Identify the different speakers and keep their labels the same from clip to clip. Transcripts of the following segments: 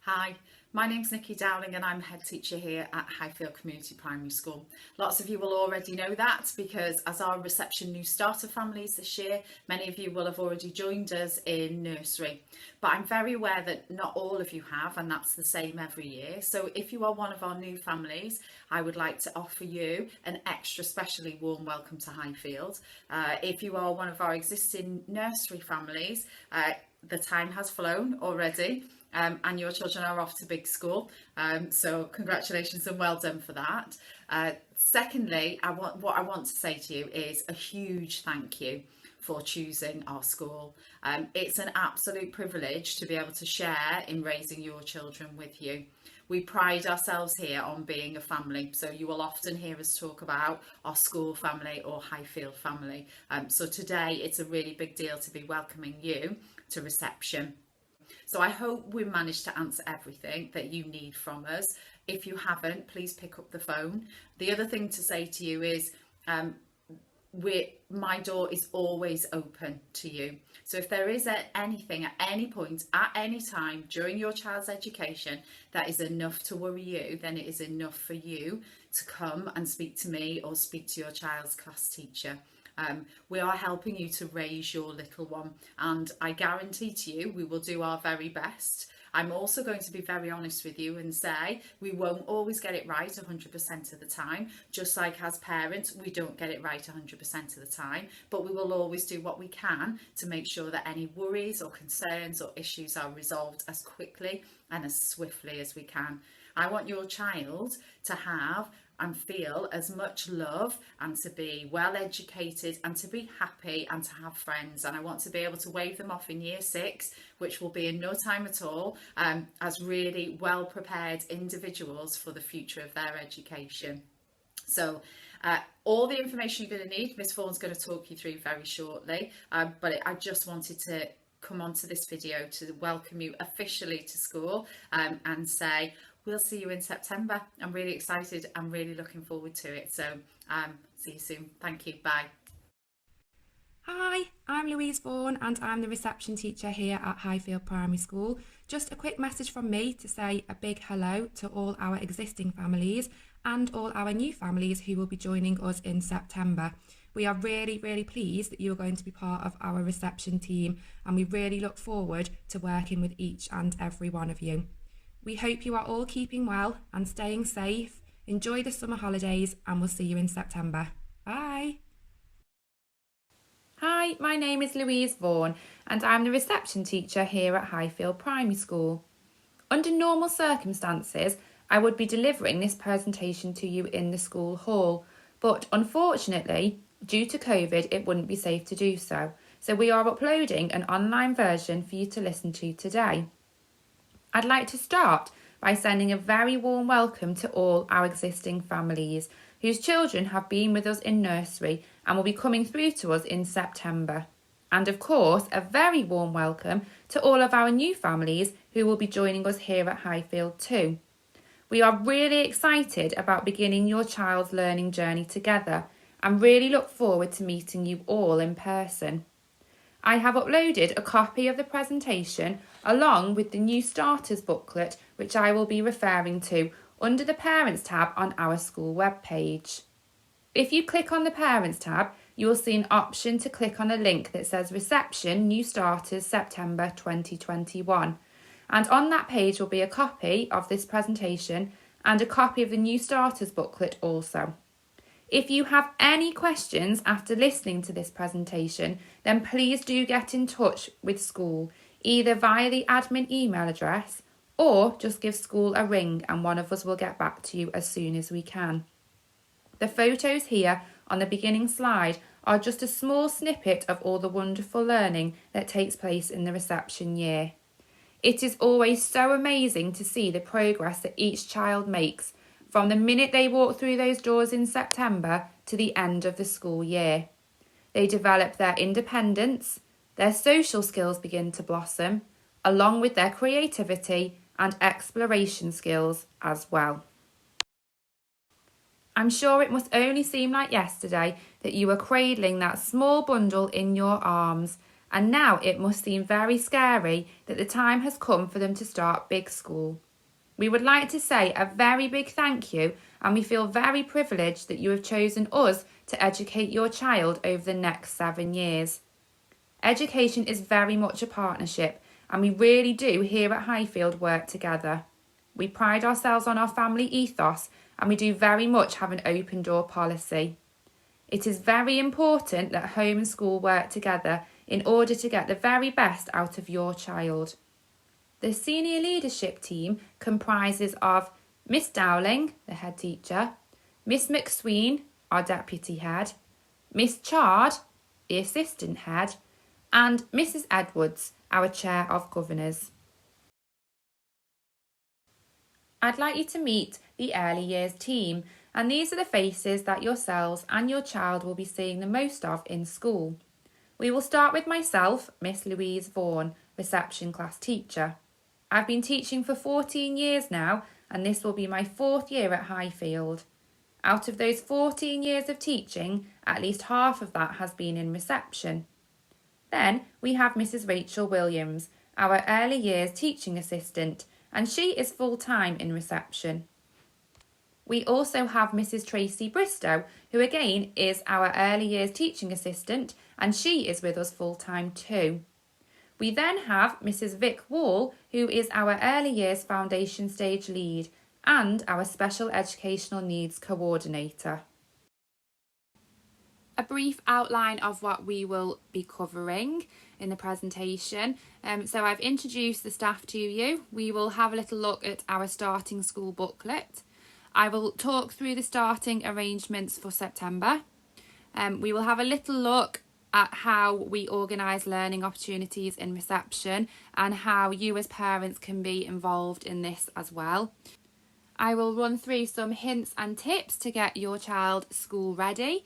Speaker 1: Hi, my name's Nikki Dowling and I'm head teacher here at Highfield Community Primary School. Lots of you will already know that because as our reception new starter families this year, many of you will have already joined us in nursery. But I'm very aware that not all of you have, and that's the same every year. So if you are one of our new families, I would like to offer you an extra specially warm welcome to Highfield. If you are one of our existing nursery families, the time has flown already. And your children are off to big school. So congratulations and well done for that. Secondly, what I want to say to you is a huge thank you for choosing our school. It's an absolute privilege to be able to share in raising your children with you. We pride ourselves here on being a family, so you will often hear us talk about our school family or Highfield family. So today it's a really big deal to be welcoming you to reception. So I hope we managed to answer everything that you need from us. If you haven't, please pick up the phone. The other thing to say to you is my door is always open to you. So if there is anything at any point, at any time during your child's education that is enough to worry you, then it is enough for you to come and speak to me or speak to your child's class teacher. We are helping you to raise your little one, and I guarantee to you we will do our very best. I'm also going to be very honest with you and say we won't always get it right 100% of the time. Just like as parents, we don't get it right 100% of the time, but we will always do what we can to make sure that any worries or concerns or issues are resolved as quickly and as swiftly as we can. I want your child to have and feel as much love and to be well educated and to be happy and to have friends, and I want to be able to wave them off in year 6, which will be in no time at all, as really well prepared individuals for the future of their education. So all the information you're going to need, Miss Vaughan's going to talk you through very shortly, but I just wanted to come onto this video to welcome you officially to school and say we'll see you in September. I'm really excited. I'm really looking forward to it. So see you soon. Thank you. Bye.
Speaker 2: Hi, I'm Louise Vaughan and I'm the reception teacher here at Highfield Primary School. Just a quick message from me to say a big hello to all our existing families and all our new families who will be joining us in September. We are really pleased that you're going to be part of our reception team, and we really look forward to working with each and every one of you. We hope you are all keeping well and staying safe. Enjoy the summer holidays and we'll see you in September. Bye.
Speaker 3: Hi, my name is Louise Vaughan and I'm the reception teacher here at Highfield Primary School. Under normal circumstances, I would be delivering this presentation to you in the school hall, but unfortunately, due to COVID, it wouldn't be safe to do so. So we are uploading an online version for you to listen to today. I'd like to start by sending a very warm welcome to all our existing families whose children have been with us in nursery and will be coming through to us in September. And of course, a very warm welcome to all of our new families who will be joining us here at Highfield too. We are really excited about beginning your child's learning journey together and really look forward to meeting you all in person. I have uploaded a copy of the presentation along with the new starters booklet, which I will be referring to under the Parents tab on our school webpage. If you click on the Parents tab, you will see an option to click on a link that says Reception New Starters September 2021. And on that page will be a copy of this presentation and a copy of the new starters booklet also. If you have any questions after listening to this presentation, then please do get in touch with school, either via the admin email address or just give school a ring and one of us will get back to you as soon as we can. The photos here on the beginning slide are just a small snippet of all the wonderful learning that takes place in the reception year. It is always so amazing to see the progress that each child makes from the minute they walk through those doors in September to the end of the school year. They develop their independence, their social skills begin to blossom, along with their creativity and exploration skills as well. I'm sure it must only seem like yesterday that you were cradling that small bundle in your arms and now it must seem very scary that the time has come for them to start big school. We would like to say a very big thank you, and we feel very privileged that you have chosen us to educate your child over the next 7 years. Education is very much a partnership, and we really do here at Highfield work together. We pride ourselves on our family ethos, and we do very much have an open door policy. It is very important that home and school work together in order to get the very best out of your child. The senior leadership team comprises of Miss Dowling, the head teacher, Miss McSween, our deputy head, Miss Chard, the assistant head, and Mrs Edwards, our chair of governors. I'd like you to meet the early years team, and these are the faces that yourselves and your child will be seeing the most of in school. We will start with myself, Miss Louise Vaughan, reception class teacher. I've been teaching for 14 years now, and this will be my 4th year at Highfield. Out of those 14 years of teaching, at least half of that has been in reception. Then we have Mrs Rachel Williams, our early years teaching assistant, and she is full-time in reception. We also have Mrs Tracy Bristow, who again is our early years teaching assistant, and she is with us full-time too. We then have Mrs Vic Wall, who is our early years foundation stage lead and our special educational needs coordinator. A brief outline of what we will be covering in the presentation. So I've introduced the staff to you. We will have a little look at our starting school booklet. I will talk through the starting arrangements for September. We will have a little look at how we organise learning opportunities in reception and how you as parents can be involved in this as well. I will run through some hints and tips to get your child school ready.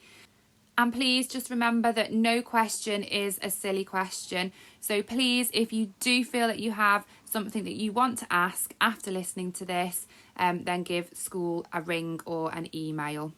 Speaker 3: And please just remember that no question is a silly question. So please, if you do feel that you have something that you want to ask after listening to this, then give school a ring or an email.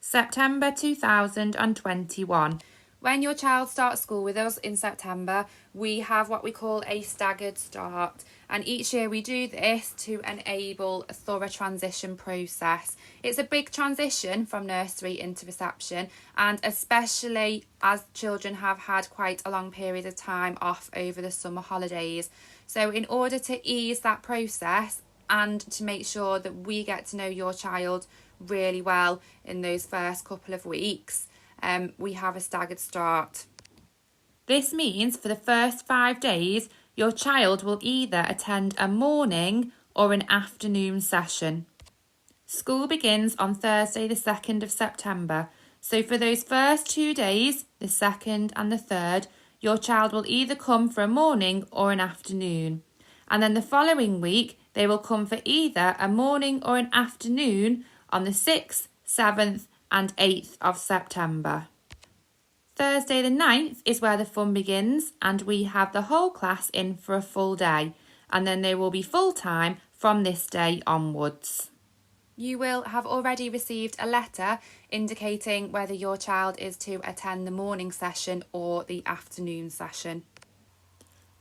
Speaker 3: September 2021. When your child starts school with us in September, we have what we call a staggered start. And each year we do this to enable a thorough transition process. It's a big transition from nursery into reception, and especially as children have had quite a long period of time off over the summer holidays. So in order to ease that process and to make sure that we get to know your child really well in those first couple of weeks, we have a staggered start. This means for the first 5 days, your child will either attend a morning or an afternoon session. School begins on Thursday the 2nd of September, so for those first 2 days, the 2nd and the 3rd, your child will either come for a morning or an afternoon. And then the following week, they will come for either a morning or an afternoon on the 6th, 7th and 8th of September. Thursday the 9th is where the fun begins, and we have the whole class in for a full day, and then they will be full-time from this day onwards. You will have already received a letter indicating whether your child is to attend the morning session or the afternoon session.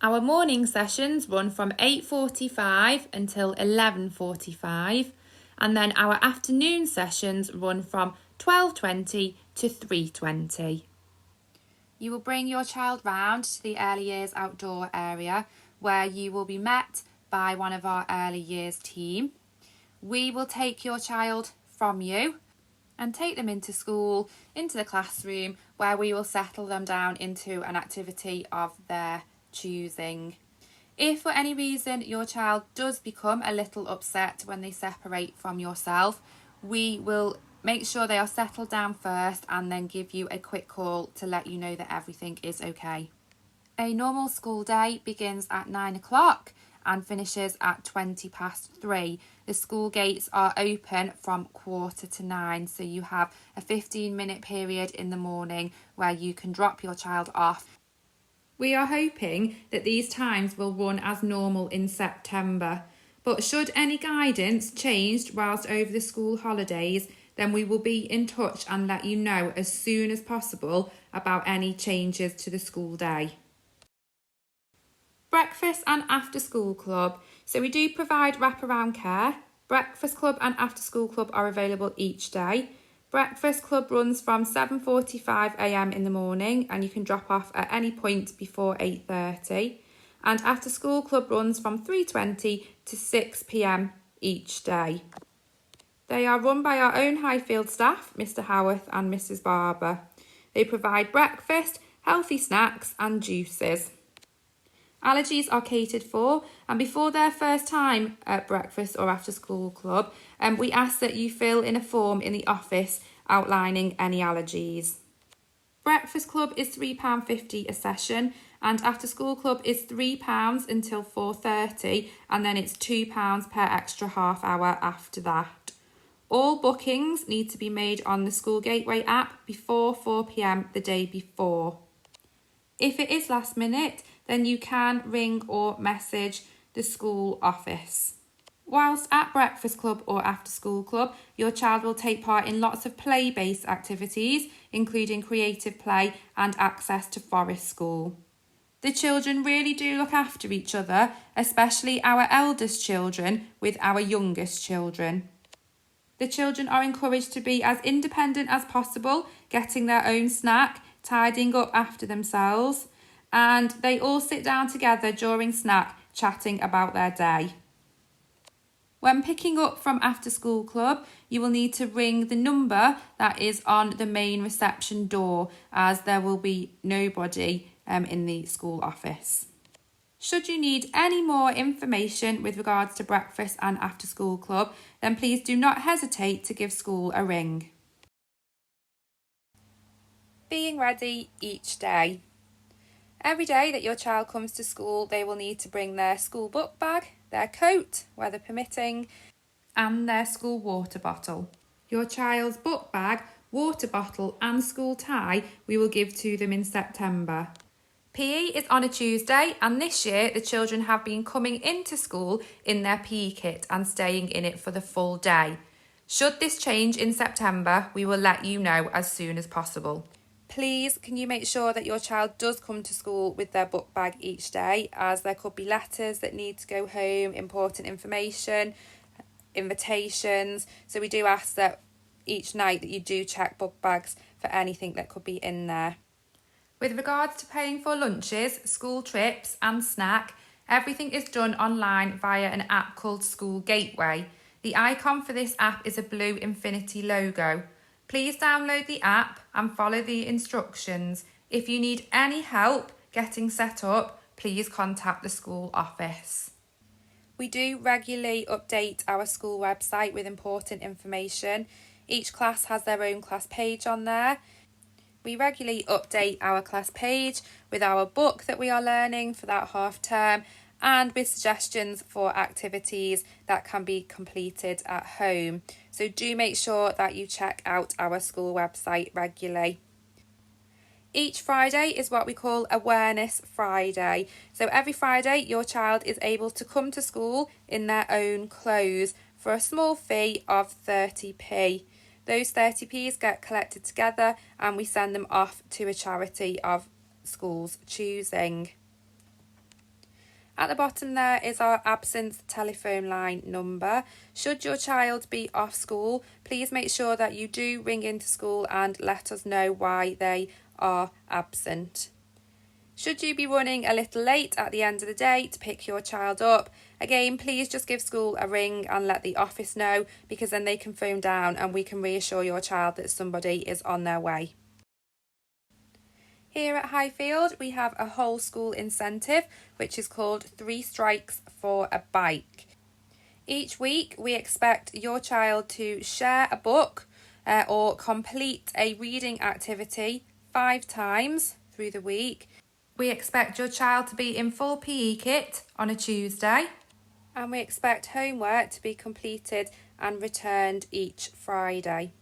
Speaker 3: Our morning sessions run from 8:45 until 11:45, and then our afternoon sessions run from 12:20 to 3:20. You will bring your child round to the early years outdoor area where you will be met by one of our early years team. We will take your child from you and take them into school, into the classroom, where we will settle them down into an activity of their choosing. If for any reason your child does become a little upset when they separate from yourself, we will make sure they are settled down first and then give you a quick call to let you know that everything is okay. A normal school day begins at 9 o'clock and finishes at 3:20. The school gates are open from 8:45, so you have a 15-minute period in the morning where you can drop your child off. We are hoping that these times will run as normal in September, but should any guidance changed whilst over the school holidays, then we will be in touch and let you know as soon as possible about any changes to the school day. Breakfast and after school club. So we do provide wraparound care. Breakfast club and after school club are available each day. Breakfast club runs from 7:45 a.m. in the morning and you can drop off at any point before 8:30. And after school club runs from 3:20 to 6 p.m. each day. They are run by our own Highfield staff, Mr. Howarth and Mrs. Barber. They provide breakfast, healthy snacks and juices. Allergies are catered for, and before their first time at breakfast or after school club, we ask that you fill in a form in the office outlining any allergies. Breakfast club is £3.50 a session, and after school club is £3 until 4:30, and then it's £2 per extra half hour after that. All bookings need to be made on the School Gateway app before 4 p.m. the day before. If it is last minute, then you can ring or message the school office. Whilst at breakfast club or after school club, your child will take part in lots of play-based activities, including creative play and access to forest school. The children really do look after each other, especially our eldest children with our youngest children. The children are encouraged to be as independent as possible, getting their own snack, tidying up after themselves, and they all sit down together during snack, chatting about their day. When picking up from after school club, you will need to ring the number that is on the main reception door, as there will be nobody in the school office. Should you need any more information with regards to breakfast and after school club, then please do not hesitate to give school a ring. Being ready each day. Every day that your child comes to school, they will need to bring their school book bag, their coat, weather permitting, and their school water bottle. Your child's book bag, water bottle and school tie we will give to them in September. PE is on a Tuesday, and this year the children have been coming into school in their PE kit and staying in it for the full day. Should this change in September, we will let you know as soon as possible. Please, can you make sure that your child does come to school with their book bag each day, as there could be letters that need to go home, important information, invitations. So we do ask that each night that you do check book bags for anything that could be in there. With regards to paying for lunches, school trips and snack, everything is done online via an app called School Gateway. The icon for this app is a blue infinity logo. Please download the app and follow the instructions. If you need any help getting set up, please contact the school office. We do regularly update our school website with important information. Each class has their own class page on there. We regularly update our class page with our book that we are learning for that half term and with suggestions for activities that can be completed at home. So do make sure that you check out our school website regularly. Each Friday is what we call Awareness Friday. So every Friday your child is able to come to school in their own clothes for a small fee of 30p. Those 30p's get collected together and we send them off to a charity of school's choosing. At the bottom there is our absence telephone line number. Should your child be off school, please make sure that you do ring into school and let us know why they are absent. Should you be running a little late at the end of the day to pick your child up, again, please just give school a ring and let the office know, because then they can phone down and we can reassure your child that somebody is on their way. Here at Highfield, we have a whole school incentive, which is called 3 Strikes for a Bike. Each week, we expect your child to share a book or complete a reading activity 5 times through the week. We expect your child to be in full PE kit on a Tuesday. And we expect homework to be completed and returned each Friday.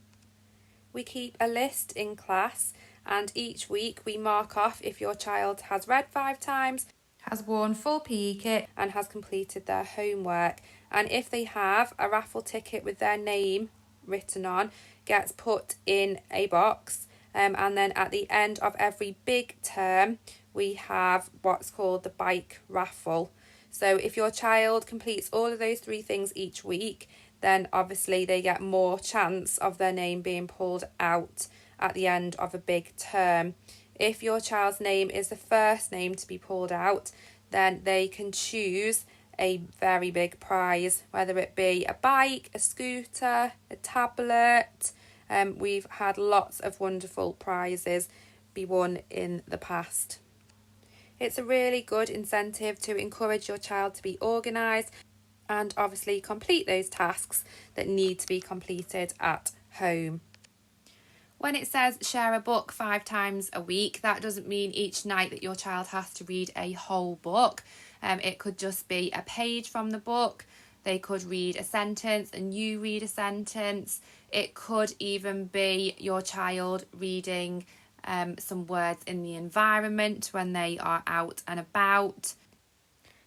Speaker 3: We keep a list in class, and each week we mark off if your child has read 5 times, has worn full PE kit and has completed their homework. And if they have, a raffle ticket with their name
Speaker 2: written on gets put in a box, and then at the end of every big term we have what's called the bike raffle. So if your child completes all of those 3 things each week, then obviously they get more chance of their name being pulled out at the end of a big term. If your child's name is the first name to be pulled out, then they can choose a very big prize, whether it be a bike, a scooter, a tablet. We've had lots of wonderful prizes be won in the past. It's a really good incentive to encourage your child to be organised and obviously complete those tasks that need to be completed at home.
Speaker 3: When it says share a book 5 times a week, that doesn't mean each night that your child has to read a whole book. It could just be a page from the book. They could read a sentence and you read a sentence. It could even be your child reading some words in the environment when they are out and about.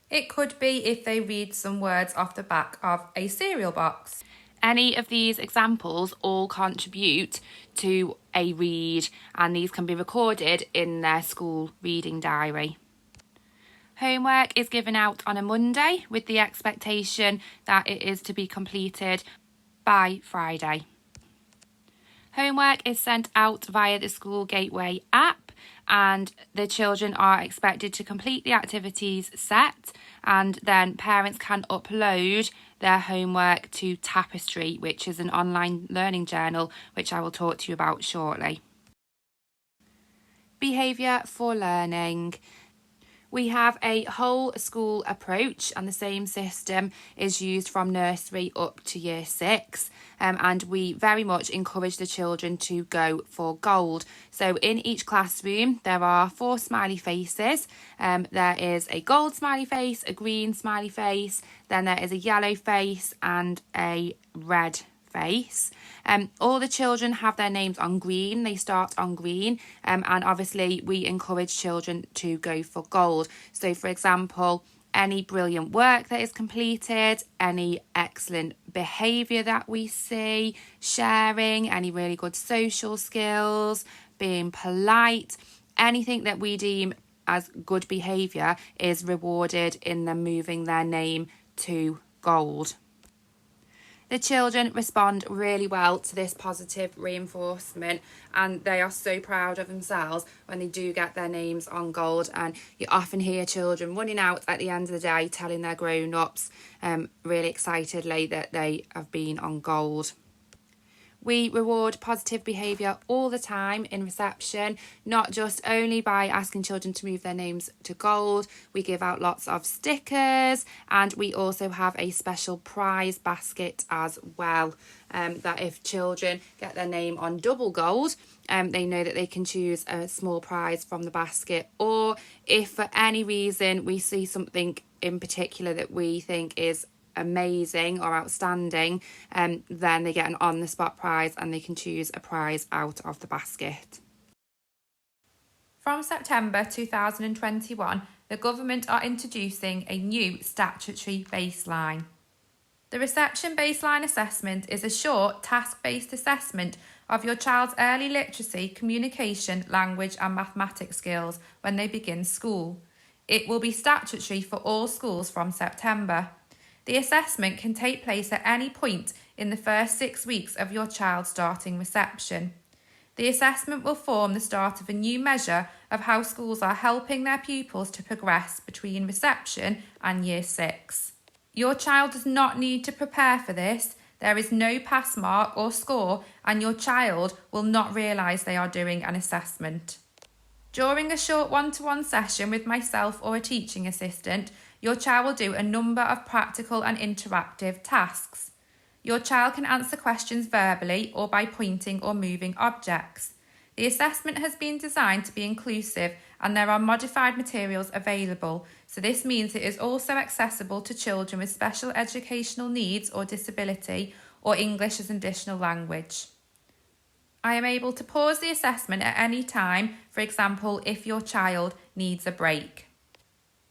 Speaker 3: It could be if they read some words off the back of a cereal box. Any of these examples all contribute to a read, and these can be recorded in their school reading diary. Homework is given out on a Monday with the expectation that it is to be completed by Friday. Homework is sent out via the School Gateway app, and the children are expected to complete the activities set, and then parents can upload their homework to Tapestry, which is an online learning journal, which I will talk to you about shortly. Behaviour for learning. We have a whole school approach, and the same system is used from nursery up to year 6, and we very much encourage the children to go for gold. So in each classroom there are 4 smiley faces. There is a gold smiley face, a green smiley face, then there is a yellow face and a red face. All the children have their names on green. They start on green, and obviously we encourage children to go for gold. So for example, any brilliant work that is completed, any excellent behaviour that we see, sharing, any really good social skills, being polite, anything that we deem as good behaviour is rewarded in them moving their name to gold. The children respond really well to this positive reinforcement, and they are so proud of themselves when they do get their names on gold. And you often hear children running out at the end of the day telling their grown-ups really excitedly that they have been on gold. We reward positive behaviour all the time in reception, not just only by asking children to move their names to gold. We give out lots of stickers, and we also have a special prize basket as well, that if children get their name on double gold, they know that they can choose a small prize from the basket. Or if for any reason we see something in particular that we think is amazing or outstanding, then they get an on-the-spot prize and they can choose a prize out of the basket. From September 2021, the government are introducing a new statutory baseline. The Reception Baseline Assessment is a short, task-based assessment of your child's early literacy, communication, language and mathematics skills when they begin school. It will be statutory for all schools from September. The assessment can take place at any point in the first 6 weeks of your child starting reception. The assessment will form the start of a new measure of how schools are helping their pupils to progress between reception and year 6. Your child does not need to prepare for this. There is no pass mark or score, and your child will not realise they are doing an assessment. During a short one-to-one session with myself or a teaching assistant, your child will do a number of practical and interactive tasks. Your child can answer questions verbally or by pointing or moving objects. The assessment has been designed to be inclusive, and there are modified materials available, so this means it is also accessible to children with special educational needs or disability, or English as an additional language. I am able to pause the assessment at any time, for example, if your child needs a break.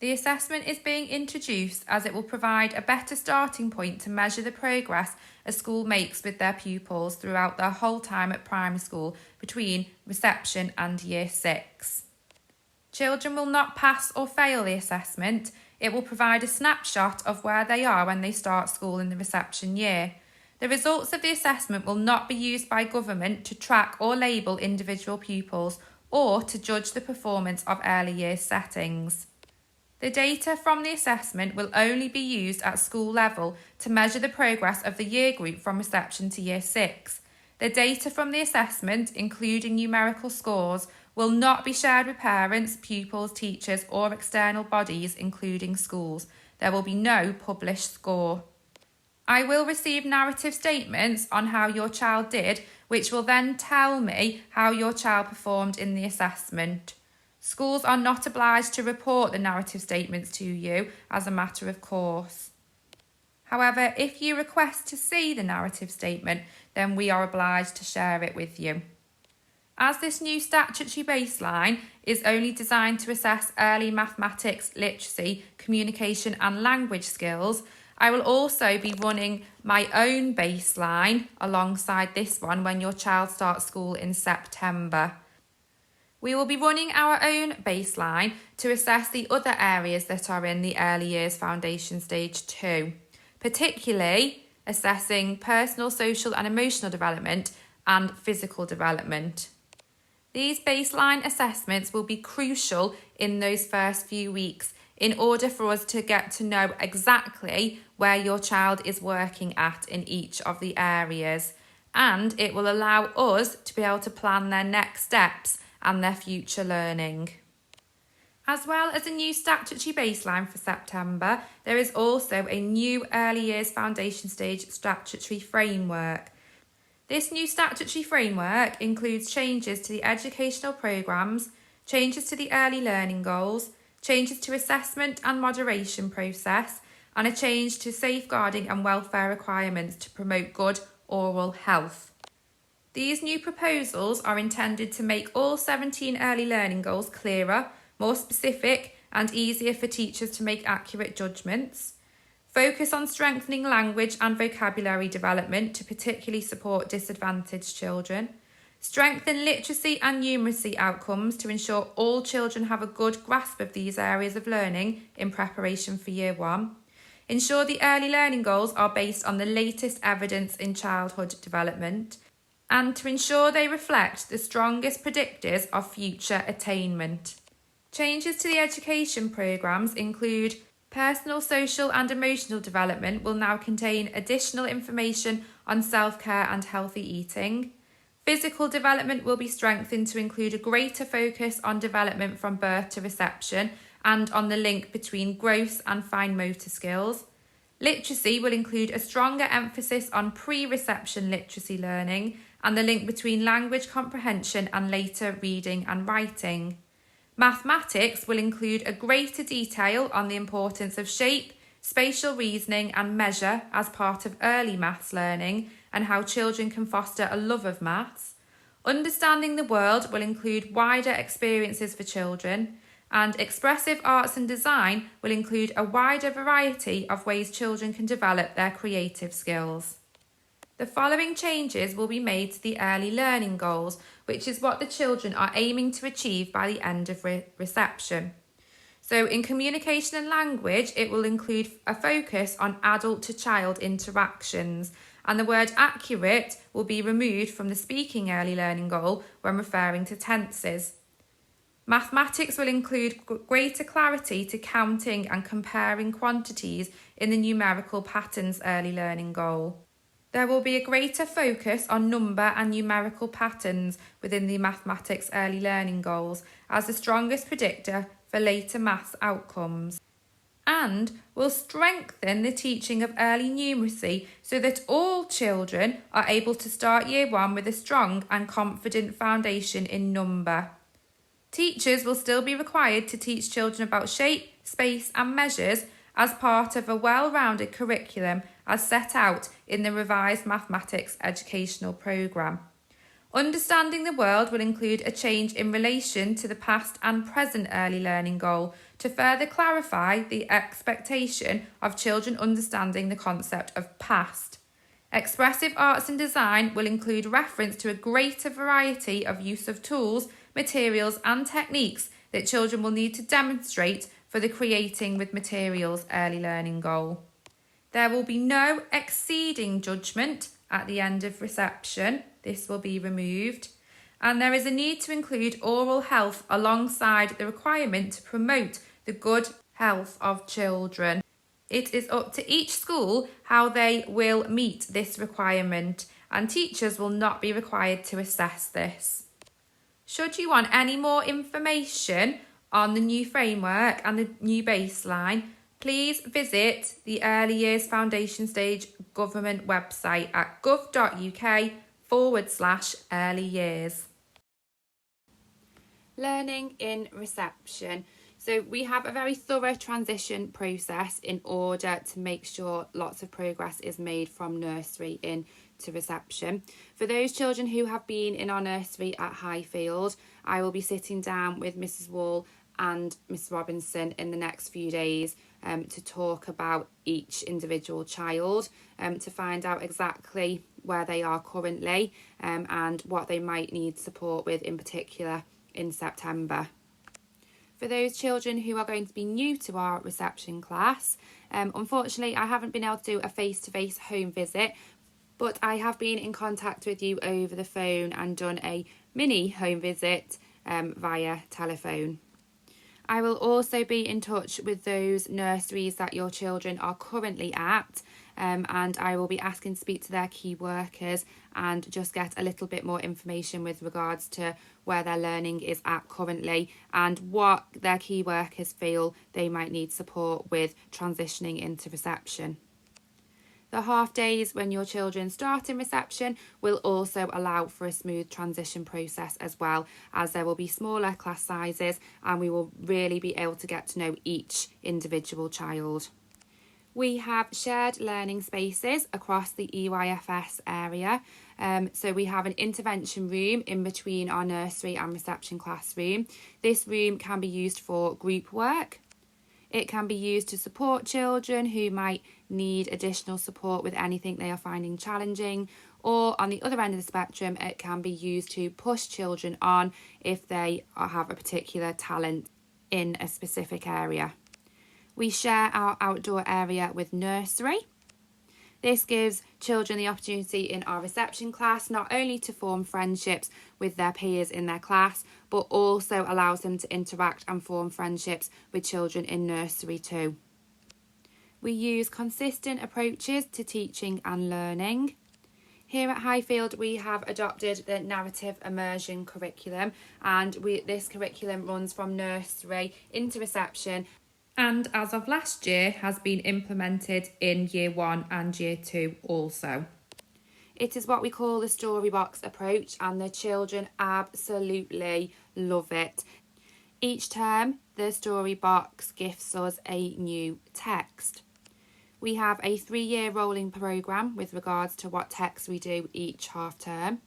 Speaker 3: The assessment is being introduced as it will provide a better starting point to measure the progress a school makes with their pupils throughout their whole time at primary school between reception and year 6. Children will not pass or fail the assessment. It will provide a snapshot of where they are when they start school in the reception year. The results of the assessment will not be used by government to track or label individual pupils or to judge the performance of early years settings. The data from the assessment will only be used at school level to measure the progress of the year group from reception to year 6. The data from the assessment, including numerical scores, will not be shared with parents, pupils, teachers or external bodies, including schools. There will be no published score. I will receive narrative statements on how your child did, which will then tell me how your child performed in the assessment. Schools are not obliged to report the narrative statements to you as a matter of course. However, if you request to see the narrative statement, then we are obliged to share it with you. As this new statutory baseline is only designed to assess early mathematics, literacy, communication and language skills, I will also be running my own baseline alongside this one when your child starts school in September. We will be running our own baseline to assess the other areas that are in the early years foundation stage 2, particularly assessing personal, social and emotional development and physical development. These baseline assessments will be crucial in those first few weeks in order for us to get to know exactly where your child is working at in each of the areas, and it will allow us to be able to plan their next steps and their future learning. As well as a new statutory baseline for September, there is also a new early years foundation stage statutory framework. This new statutory framework includes changes to the educational programmes, changes to the early learning goals, changes to assessment and moderation process, and a change to safeguarding and welfare requirements to promote good oral health. These new proposals are intended to make all 17 early learning goals clearer, more specific and easier for teachers to make accurate judgments. Focus on strengthening language and vocabulary development to particularly support disadvantaged children. Strengthen literacy and numeracy outcomes to ensure all children have a good grasp of these areas of learning in preparation for Year 1. Ensure the early learning goals are based on the latest evidence in childhood development, and to ensure they reflect the strongest predictors of future attainment. Changes to the education programmes include personal, social and emotional development will now contain additional information on self-care and healthy eating. Physical development will be strengthened to include a greater focus on development from birth to reception and on the link between gross and fine motor skills. Literacy will include a stronger emphasis on pre-reception literacy learning and the link between language comprehension and later reading and writing. Mathematics will include a greater detail on the importance of shape, spatial reasoning and measure as part of early maths learning and how children can foster a love of maths. Understanding the world will include wider experiences for children, and expressive arts and design will include a wider variety of ways children can develop their creative skills. The following changes will be made to the early learning goals, which is what the children are aiming to achieve by the end of reception. So in communication and language, it will include a focus on adult to child interactions, and the word accurate will be removed from the speaking early learning goal when referring to tenses. Mathematics will include greater clarity to counting and comparing quantities in the numerical patterns early learning goal. There will be a greater focus on number and numerical patterns within the mathematics early learning goals as the strongest predictor for later maths outcomes. And will strengthen the teaching of early numeracy so that all children are able to start Year 1 with a strong and confident foundation in number. Teachers will still be required to teach children about shape, space and measures as part of a well-rounded curriculum as set out in the revised mathematics educational programme. Understanding the world will include a change in relation to the past and present early learning goal to further clarify the expectation of children understanding the concept of past. Expressive arts and design will include reference to a greater variety of use of tools, materials and techniques that children will need to demonstrate for the Creating with Materials early learning goal. There will be no exceeding judgment at the end of reception. This will be removed. And there is a need to include oral health alongside the requirement to promote the good health of children. It is up to each school how they will meet this requirement, and teachers will not be required to assess this. Should you want any more information on the new framework and the new baseline, please visit the Early Years Foundation Stage Government website at gov.uk/early years. Learning in reception. So we have a very thorough transition process in order to make sure lots of progress is made from nursery into reception. For those children who have been in our nursery at Highfield, I will be sitting down with Mrs. Wall and Miss Robinson in the next few days to talk about each individual child, to find out exactly where they are currently and what they might need support with in particular in September. For those children who are going to be new to our reception class, unfortunately I haven't been able to do a face-to-face home visit, but I have been in contact with you over the phone and done a mini home visit via telephone. I will also be in touch with those nurseries that your children are currently at, and I will be asking to speak to their key workers and just get a little bit more information with regards to where their learning is at currently and what their key workers feel they might need support with transitioning into reception. The half days when your children start in reception will also allow for a smooth transition process as well, as there will be smaller class sizes and we will really be able to get to know each individual child. We have shared learning spaces across the EYFS area. So we have an intervention room in between our nursery and reception classroom. This room can be used for group work. It can be used to support children who might need additional support with anything they are finding challenging, or on the other end of the spectrum, it can be used to push children on if they have a particular talent in a specific area. We share our outdoor area with nursery. This gives children the opportunity in our reception class not only to form friendships with their peers in their class, but also allows them to interact and form friendships with children in nursery too. We use consistent approaches to teaching and learning. Here at Highfield, we have adopted the narrative immersion curriculum, and this curriculum runs from nursery into reception, and as of last year has been implemented in Year 1 and Year 2 also. It is what we call the storybox approach, and the children absolutely love it. Each term, the storybox gives us a new text. We have a 3-year rolling programme with regards to what text we do each half term.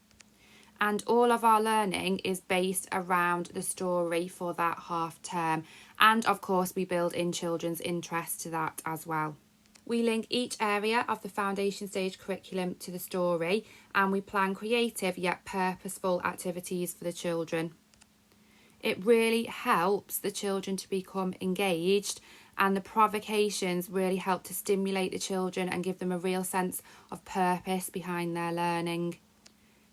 Speaker 3: And all of our learning is based around the story for that half term. And of course, we build in children's interest to that as well. We link each area of the foundation stage curriculum to the story, and we plan creative yet purposeful activities for the children. It really helps the children to become engaged, and the provocations really help to stimulate the children and give them a real sense of purpose behind their learning.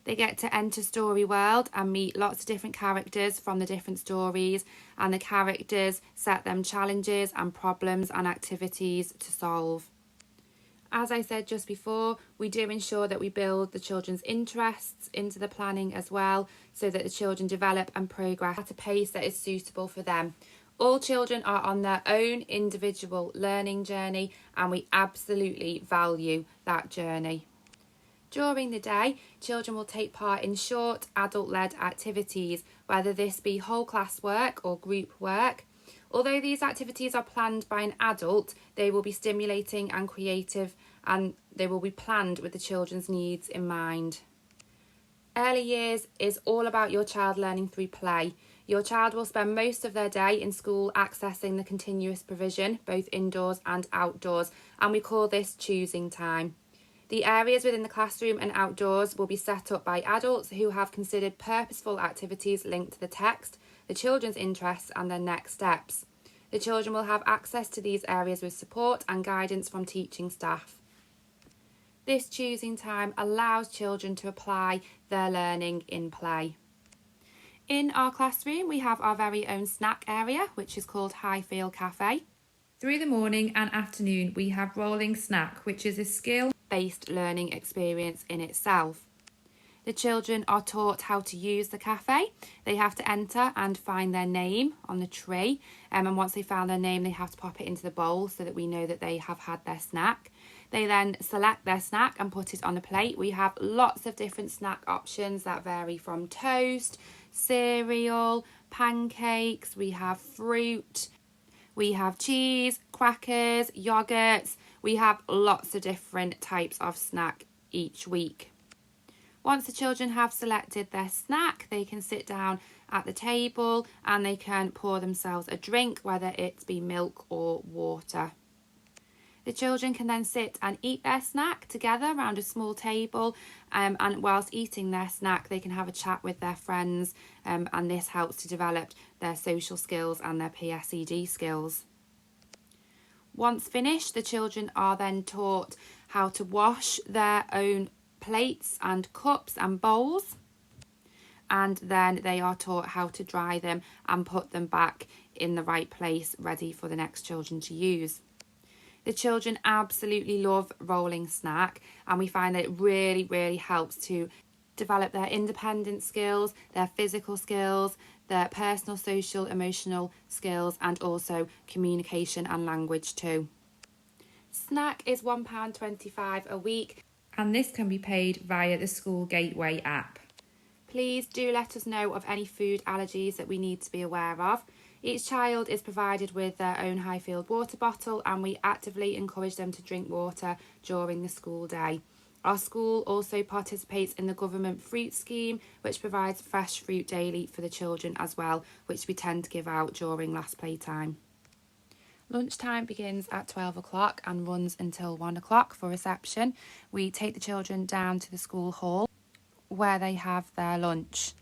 Speaker 3: They get to enter Story World and meet lots of different characters from the different stories, and the characters set them challenges and problems and activities to solve. As I said just before, we do ensure that we build the children's interests into the planning as well, so that the children develop and progress at a pace that is suitable for them. All children are on their own individual learning journey, and we absolutely value that journey. During the day, children will take part in short adult-led activities, whether this be whole class work or group work. Although these activities are planned by an adult, they will be stimulating and creative, and they will be planned with the children's needs in mind. Early years is all about your child learning through play. Your child will spend most of their day in school accessing the continuous provision, both indoors and outdoors, and we call this choosing time. The areas within the classroom and outdoors will be set up by adults who have considered purposeful activities linked to the text, the children's interests and their next steps. The children will have access to these areas with support and guidance from teaching staff. This choosing time allows children to apply their learning in play. In our classroom, we have our very own snack area, which is called Highfield Cafe. Through the morning and afternoon, we have rolling snack, which is a skill-based learning experience in itself. The children are taught how to use the cafe. They have to enter and find their name on the tree. And once they found their name, they have to pop it into the bowl so that we know that they have had their snack. They then select their snack and put it on a plate. We have lots of different snack options that vary from toast, cereal, pancakes, we have fruit, we have cheese, crackers, yogurts. We have lots of different types of snack each week. Once the children have selected their snack, they can sit down at the table and they can pour themselves a drink, whether it be milk or water. The children can then sit and eat their snack together around a small table, and whilst eating their snack they can have a chat with their friends, and this helps to develop their social skills and their PSED skills. Once finished, the children are then taught how to wash their own plates and cups and bowls, and then they are taught how to dry them and put them back in the right place ready for the next children to use. The children absolutely love rolling snack, and we find that it really helps to develop their independent skills, their physical skills, their personal, social, emotional skills, and also communication and language too. Snack is £1.25 a week, and this can be paid via the School Gateway app. Please do let us know of any food allergies that we need to be aware of. Each child is provided with their own Highfield water bottle, and we actively encourage them to drink water during the school day. Our school also participates in the government fruit scheme, which provides fresh fruit daily for the children as well, which we tend to give out during last playtime. Lunchtime begins at 12 o'clock and runs until 1 o'clock for reception. We take the children down to the school hall where they have their lunch.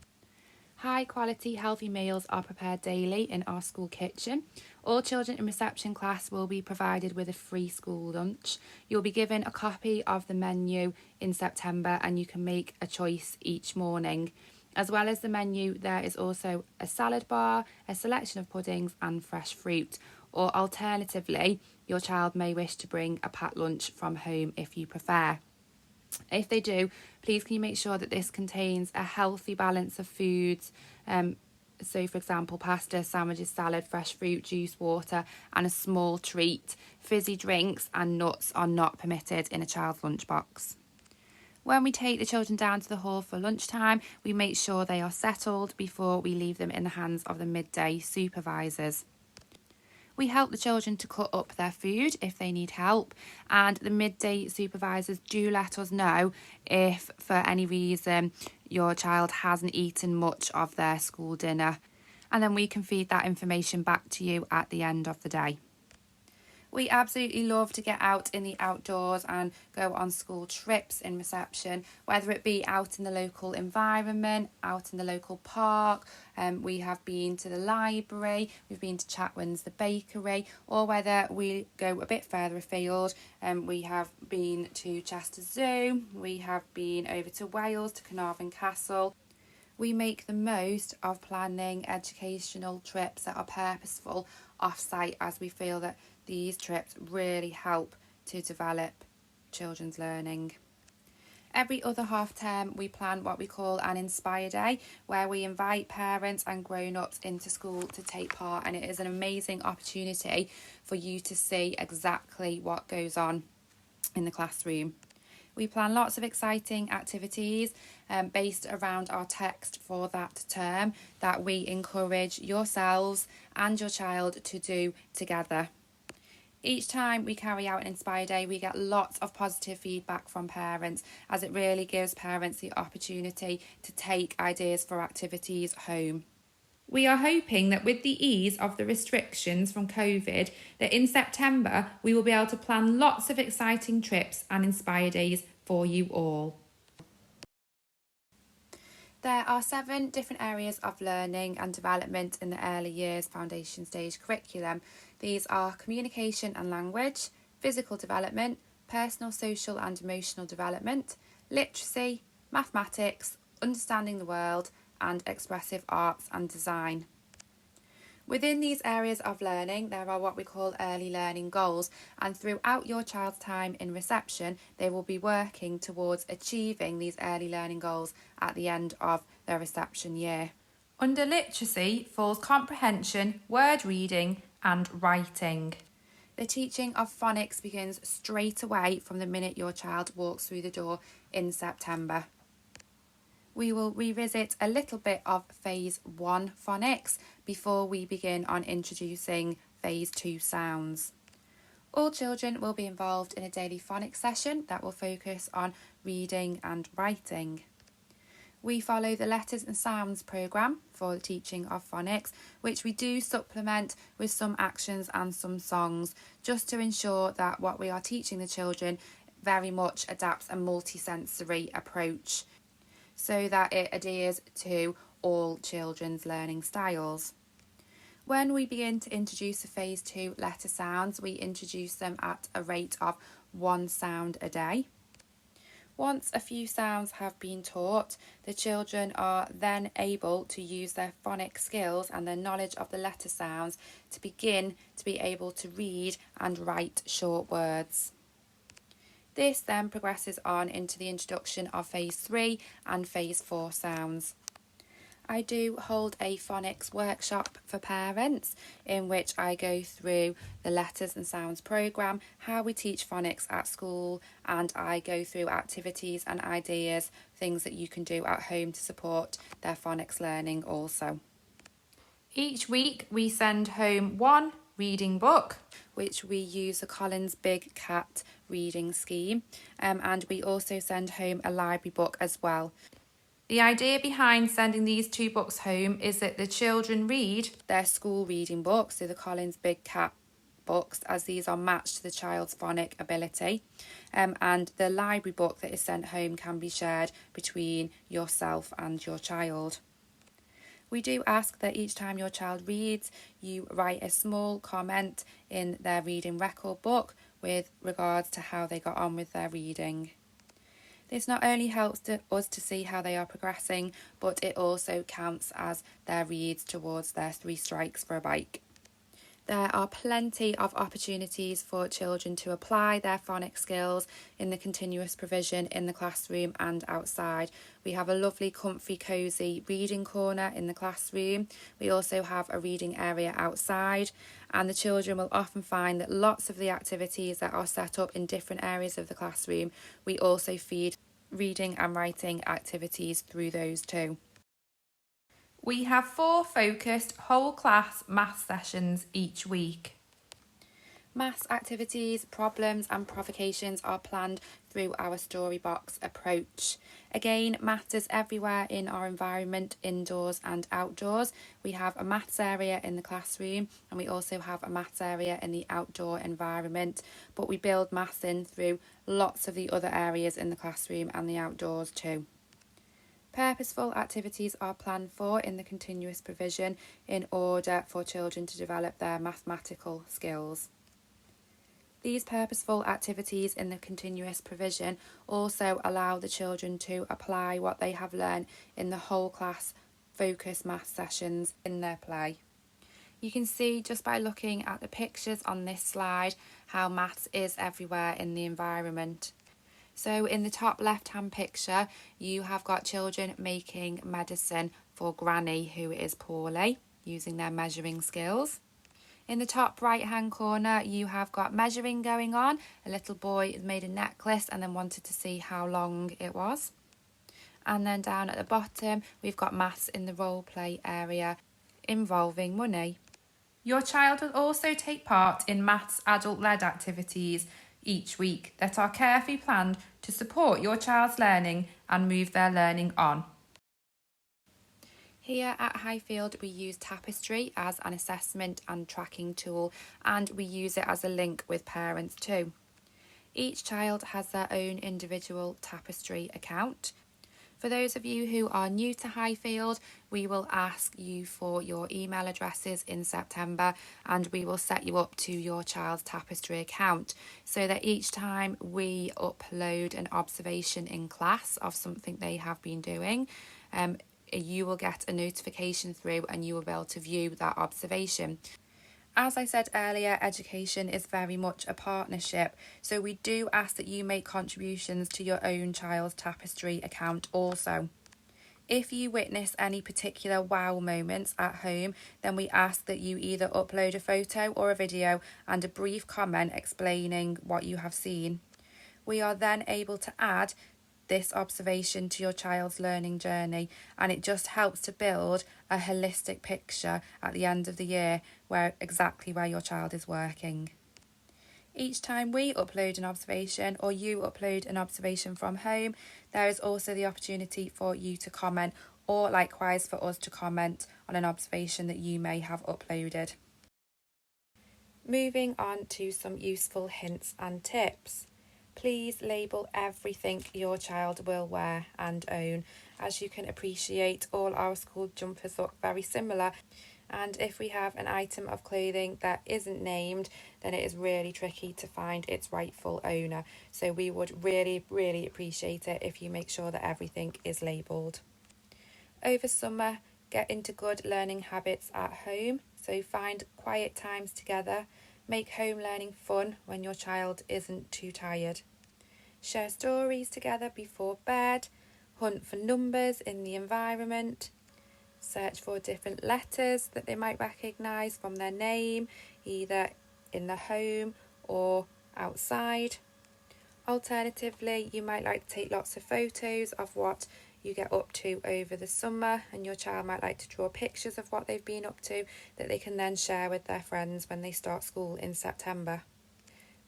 Speaker 3: High quality healthy meals are prepared daily in our school kitchen. All children in reception class will be provided with a free school lunch. You'll be given a copy of the menu in September and you can make a choice each morning. As well as the menu, there is also a salad bar, a selection of puddings and fresh fruit. Or alternatively, your child may wish to bring a packed lunch from home if you prefer. If they do, please can you make sure that this contains a healthy balance of foods, so for example pasta, sandwiches, salad, fresh fruit, juice, water and a small treat. Fizzy drinks and nuts are not permitted in a child's lunchbox. When we take the children down to the hall for lunchtime, we make sure they are settled before we leave them in the hands of the midday supervisors. We help the children to cut up their food if they need help, and the midday supervisors do let us know if for any reason your child hasn't eaten much of their school dinner, and then we can feed that information back to you at the end of the day. We absolutely love to get out in the outdoors and go on school trips in reception, whether it be out in the local environment, out in the local park. We have been to the library, we've been to Chatwin's, the bakery, or whether we go a bit further afield. We have been to Chester Zoo, we have been over to Wales, to Carnarvon Castle. We make the most of planning educational trips that are purposeful off-site, as we feel that these trips really help to develop children's learning. Every other half term we plan what we call an Inspire Day, where we invite parents and grown-ups into school to take part, and it is an amazing opportunity for you to see exactly what goes on in the classroom. We plan lots of exciting activities based around our text for that term that we encourage yourselves and your child to do together. Each time we carry out an Inspire Day, we get lots of positive feedback from parents, as it really gives parents the opportunity to take ideas for activities home. We are hoping that with the ease of the restrictions from COVID, that in September we will be able to plan lots of exciting trips and Inspire Days for you all. There are 7 different areas of learning and development in the early years foundation stage curriculum. These are communication and language, physical development, personal, social and emotional development, literacy, mathematics, understanding the world, and expressive arts and design. Within these areas of learning, there are what we call early learning goals, and throughout your child's time in reception, they will be working towards achieving these early learning goals at the end of their reception year. Under literacy falls comprehension, word reading, and writing. The teaching of phonics begins straight away from the minute your child walks through the door in September. We will revisit a little bit of Phase 1 phonics before we begin on introducing Phase 2 sounds. All children will be involved in a daily phonics session that will focus on reading and writing. We follow the letters and sounds programme for the teaching of phonics, which we do supplement with some actions and some songs, just to ensure that what we are teaching the children very much adapts a multisensory approach, so that it adheres to all children's learning styles. When we begin to introduce the Phase 2 letter sounds, we introduce them at a rate of 1 sound a day. Once a few sounds have been taught, the children are then able to use their phonics skills and their knowledge of the letter sounds to begin to be able to read and write short words. This then progresses on into the introduction of Phase 3 and Phase 4 sounds. I do hold a phonics workshop for parents in which I go through the letters and sounds programme, how we teach phonics at school, and I go through activities and ideas, things that you can do at home to support their phonics learning also. Each week we send home 1 reading book, which we use the Collins Big Cat reading scheme, and we also send home a library book as well. The idea behind sending these 2 books home is that the children read their school reading books, so the Collins Big Cat books, as these are matched to the child's phonic ability, and the library book that is sent home can be shared between yourself and your child. We do ask that each time your child reads, you write a small comment in their reading record book with regards to how they got on with their reading. This not only helps us to see how they are progressing, but it also counts as their reads towards their 3 strikes for a bike. There are plenty of opportunities for children to apply their phonics skills in the continuous provision in the classroom and outside. We have a lovely, comfy, cosy reading corner in the classroom. We also have a reading area outside, and the children will often find that lots of the activities that are set up in different areas of the classroom, we also feed reading and writing activities through those too. We have 4 focused whole class maths sessions each week. Maths activities, problems and provocations are planned through our Storybox approach. Again, maths is everywhere in our environment, indoors and outdoors. We have a maths area in the classroom, and we also have a maths area in the outdoor environment, but we build maths in through lots of the other areas in the classroom and the outdoors too. Purposeful activities are planned for in the continuous provision in order for children to develop their mathematical skills. These purposeful activities in the continuous provision also allow the children to apply what they have learned in the whole class focus maths sessions in their play. You can see just by looking at the pictures on this slide how maths is everywhere in the environment. So in the top left hand picture you have got children making medicine for Granny who is poorly using their measuring skills. In the top right hand corner you have got measuring going on. A little boy has made a necklace and then wanted to see how long it was. And then down at the bottom we've got maths in the role play area involving money. Your child will also take part in maths adult led activities each week that are carefully planned to support your child's learning and move their learning on. Here at Highfield, we use Tapestry as an assessment and tracking tool, and we use it as a link with parents too. Each child has their own individual Tapestry account. For those of you who are new to Highfield, we will ask you for your email addresses in September, and we will set you up to your child's Tapestry account so that each time we upload an observation in class of something they have been doing, you will get a notification through and you will be able to view that observation. As I said earlier, education is very much a partnership, so we do ask that you make contributions to your own child's Tapestry account also. If you witness any particular wow moments at home, then we ask that you either upload a photo or a video and a brief comment explaining what you have seen. We are then able to add this observation to your child's learning journey, and it just helps to build a holistic picture at the end of the year where your child is working. Each time we upload an observation or you upload an observation from home, there is also the opportunity for you to comment, or likewise for us to comment on an observation that you may have uploaded. Moving on to some useful hints and tips. Please label everything your child will wear and own. As you can appreciate, all our school jumpers look very similar, and if we have an item of clothing that isn't named, then it is really tricky to find its rightful owner. So we would really appreciate it if you make sure that everything is labelled. Over summer, get into good learning habits at home. So find quiet times together. Make home learning fun when your child isn't too tired. Share stories together before bed. Hunt for numbers in the environment. Search for different letters that they might recognise from their name, either in the home or outside. Alternatively, you might like to take lots of photos of what you get up to over the summer, and your child might like to draw pictures of what they've been up to that they can then share with their friends when they start school in September.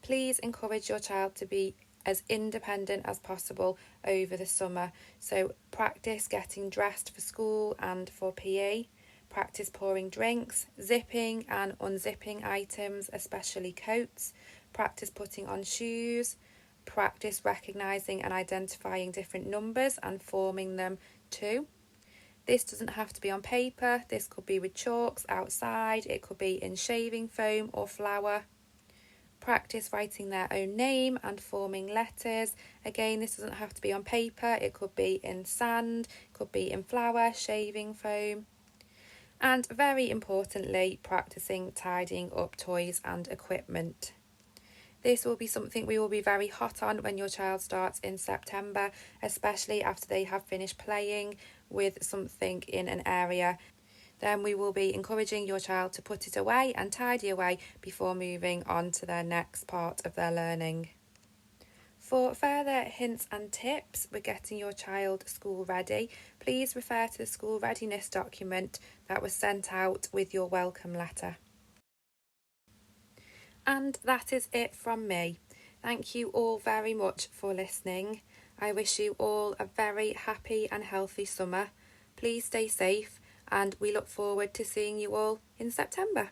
Speaker 3: Please encourage your child to be as independent as possible over the summer. So practice getting dressed for school and for PE. Practice pouring drinks, zipping and unzipping items, especially coats. Practice putting on shoes. Practice recognising and identifying different numbers and forming them too. This doesn't have to be on paper. This could be with chalks outside. It could be in shaving foam or flour. Practice writing their own name and forming letters. Again, this doesn't have to be on paper. It could be in sand, it could be in flour, shaving foam. And very importantly, practicing tidying up toys and equipment. This will be something we will be very hot on when your child starts in September, especially after they have finished playing with something in an area. Then we will be encouraging your child to put it away and tidy away before moving on to their next part of their learning. For further hints and tips with getting your child school ready, please refer to the school readiness document that was sent out with your welcome letter. And that is it from me. Thank you all very much for listening. I wish you all a very happy and healthy summer. Please stay safe, and we look forward to seeing you all in September.